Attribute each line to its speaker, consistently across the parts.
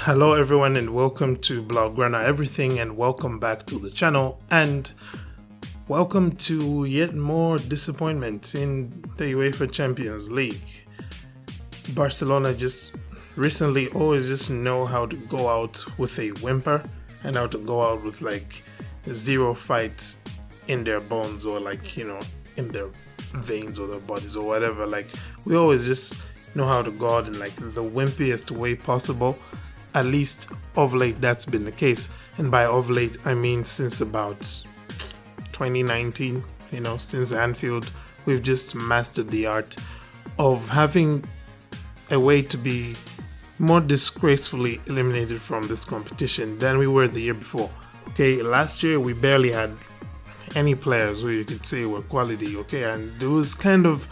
Speaker 1: Hello everyone and welcome to Blaugrana Everything and welcome back to the channel and welcome to yet more disappointment in the UEFA Champions League. Barcelona just recently always just know how to go out with a whimper and how to go out with like zero fight in their bones or in their veins or their bodies or whatever. Like we always just know how to go out in like the wimpiest way possible. At least of late that's been the case, and by of late I mean since about 2019, since Anfield we've just mastered the art of having a way to be more disgracefully eliminated from this competition than we were the year before. Okay, last year we barely had any players who you could say were quality, and it was kind of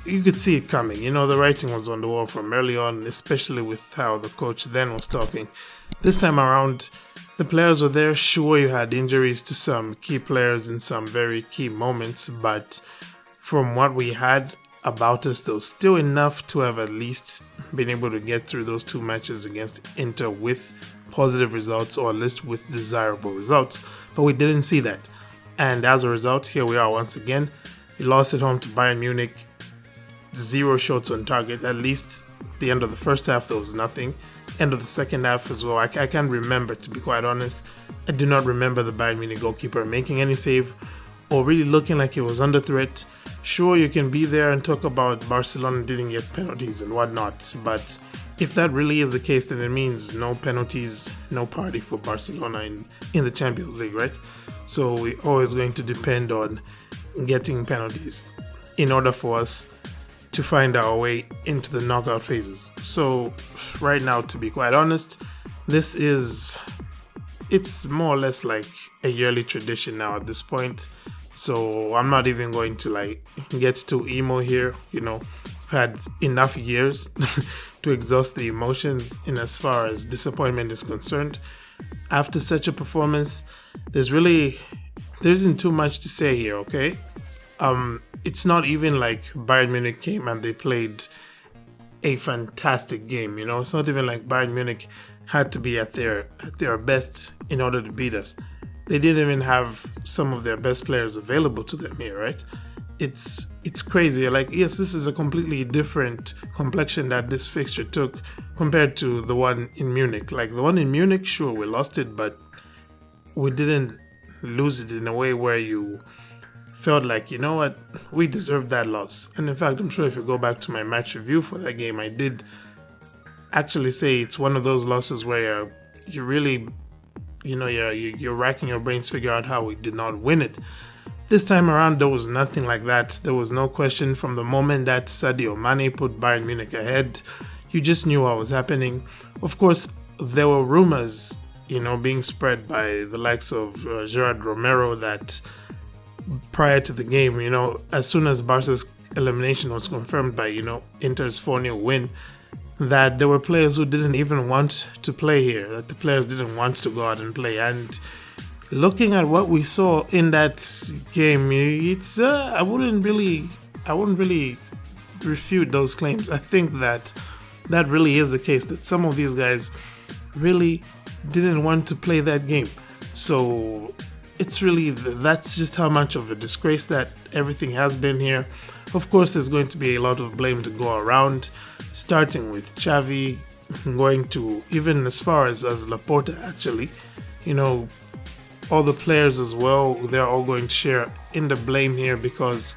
Speaker 1: you could see it coming. The writing was on the wall from early on, especially with how the coach then was talking. This time around, the players were there. Sure, you had injuries to some key players in some very key moments, but from what we had about us, there was still enough to have at least been able to get through those two matches against Inter with positive results, or at least with desirable results. But we didn't see that. And as a result, here we are once again. We lost at home to Bayern Munich. 0 shots on target. At least the end of the first half there was nothing. End of the second half as well. I can't remember, to be quite honest. I do not remember the Bayern Munich goalkeeper making any save or really looking like he was under threat. Sure, you can be there and talk about Barcelona didn't get penalties and whatnot, but if that really is the case, then it means no penalties, no party for Barcelona in the Champions League, right? So we're always going to depend on getting penalties in order for us to find our way into the knockout phases. So right now, to be quite honest, it's more or less like a yearly tradition now at this point. So I'm not even going to get too emo here. I've had enough years to exhaust the emotions in as far as disappointment is concerned. After such a performance, there isn't too much to say here, okay? It's not even like Bayern Munich came and they played a fantastic game, It's not even like Bayern Munich had to be at their best in order to beat us. They didn't even have some of their best players available to them here, right? It's crazy. Yes, this is a completely different complexion that this fixture took compared to the one in Munich. Like the one in Munich, sure, we lost it, but we didn't lose it in a way where you felt like, we deserved that loss. And in fact, I'm sure if you go back to my match review for that game, I did actually say it's one of those losses where you really, you're racking your brains to figure out how we did not win it. This time around, there was nothing like that. There was no question from the moment that Sadio Mane put Bayern Munich ahead. You just knew what was happening. Of course, there were rumors, being spread by the likes of Gerard Romero that prior to the game, as soon as Barca's elimination was confirmed by, Inter's 4-0 win, that there were players who didn't even want to play here, that the players didn't want to go out and play. And looking at what we saw in that game, I wouldn't really refute those claims. I think that really is the case, that some of these guys really didn't want to play that game. So that's just how much of a disgrace that everything has been here. Of course, there's going to be a lot of blame to go around, starting with Xavi, going to even as far as Laporta, actually. All the players as well, they're all going to share in the blame here, because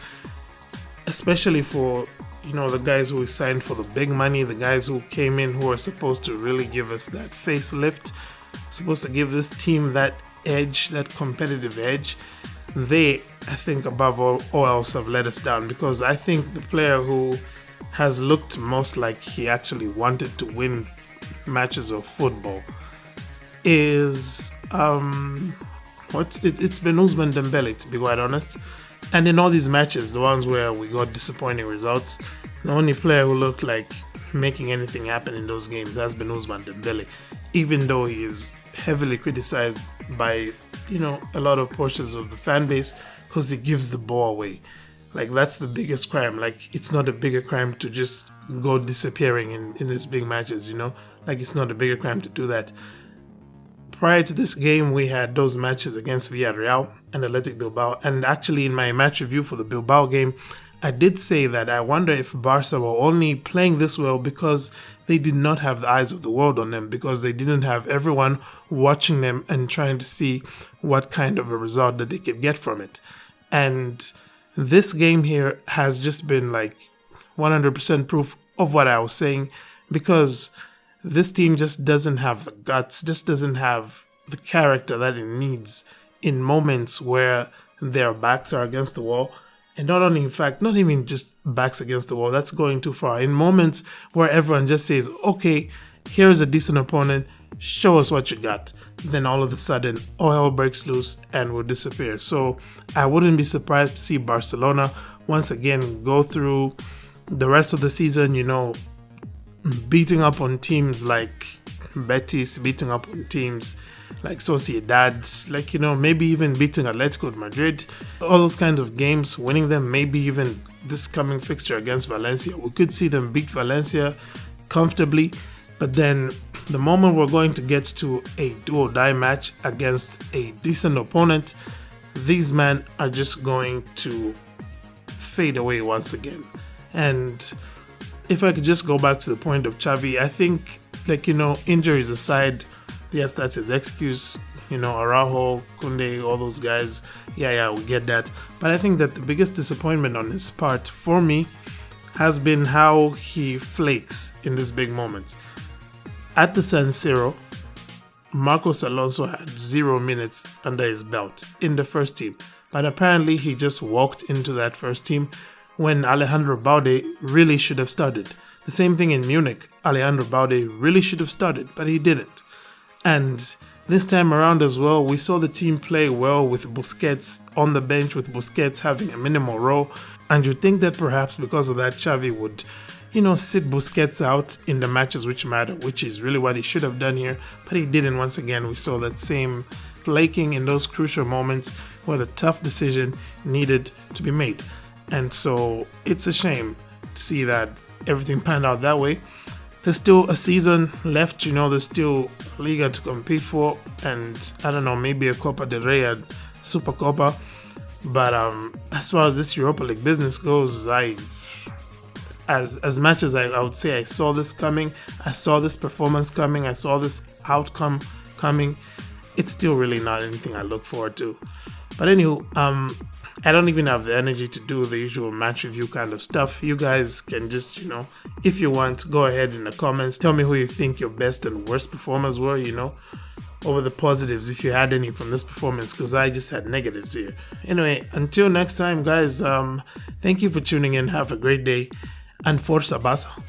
Speaker 1: especially for the guys who we signed for the big money, the guys who came in who are supposed to really give us that facelift, supposed to give this team that edge, that competitive edge, they, I think, above all else have let us down. Because I think the player who has looked most like he actually wanted to win matches of football is it's been Ousmane Dembele, to be quite honest. And in all these matches, the ones where we got disappointing results, the only player who looked like making anything happen in those games has been Ousmane Dembele, even though he is heavily criticized by a lot of portions of the fan base because he gives the ball away. Like, that's the biggest crime. Like, it's not a bigger crime to just go disappearing in these big matches, you know? Like, it's not a bigger crime to do that. Prior to this game, we had those matches against Villarreal and Athletic Bilbao. And actually, in my match review for the Bilbao game, I did say that I wonder if Barca were only playing this well because they did not have the eyes of the world on them, because they didn't have everyone watching them and trying to see what kind of a result that they could get from it. And this game here has just been like 100% proof of what I was saying, because this team just doesn't have the guts, just doesn't have the character that it needs in moments where their backs are against the wall. And not only, in fact, not even just backs against the wall, that's going too far. In moments where everyone just says, okay, here's a decent opponent, show us what you got. Then all of a sudden, all hell breaks loose and will disappear. So I wouldn't be surprised to see Barcelona once again go through the rest of the season, you know, beating up on teams like Betis, beating up on teams like Sociedad, like, you know, maybe even beating Atletico Madrid, all those kinds of games, winning them. Maybe even this coming fixture against Valencia, we could see them beat Valencia comfortably. But then the moment we're going to get to a do-or-die match against a decent opponent, these men are just going to fade away once again. And if I could just go back to the point of Xavi, I think, like, you know, injuries aside, yes, that's his excuse. You know, Araujo, Koundé, all those guys, yeah, we get that. But I think that the biggest disappointment on his part, for me, has been how he flakes in these big moments. At the San Siro, Marcos Alonso had 0 minutes under his belt in the first team. But apparently he just walked into that first team when Alejandro Balde really should have started. The same thing in Munich. Alejandro Balde really should have started, but he didn't. And this time around as well, we saw the team play well with Busquets on the bench, with Busquets having a minimal role. And you'd think that perhaps because of that, Xavi would, you know, sit Busquets out in the matches which matter, which is really what he should have done here. But he didn't. Once again, we saw that same flaking in those crucial moments where the tough decision needed to be made. And so it's a shame to see that everything panned out that way. There's still a season left, you know, there's still Liga to compete for, and I don't know, maybe a Copa del Rey and Super Copa. But as far as this Europa League business goes, as much as I would say I saw this coming, I saw this performance coming, I saw this outcome coming, it's still really not anything I look forward to. But anywho, I don't even have the energy to do the usual match review kind of stuff. You guys can just, you know, if you want, go ahead in the comments. Tell me who you think your best and worst performers were, you know. What were the positives, if you had any from this performance, because I just had negatives here. Anyway, until next time, guys, thank you for tuning in. Have a great day, and Forza Barca.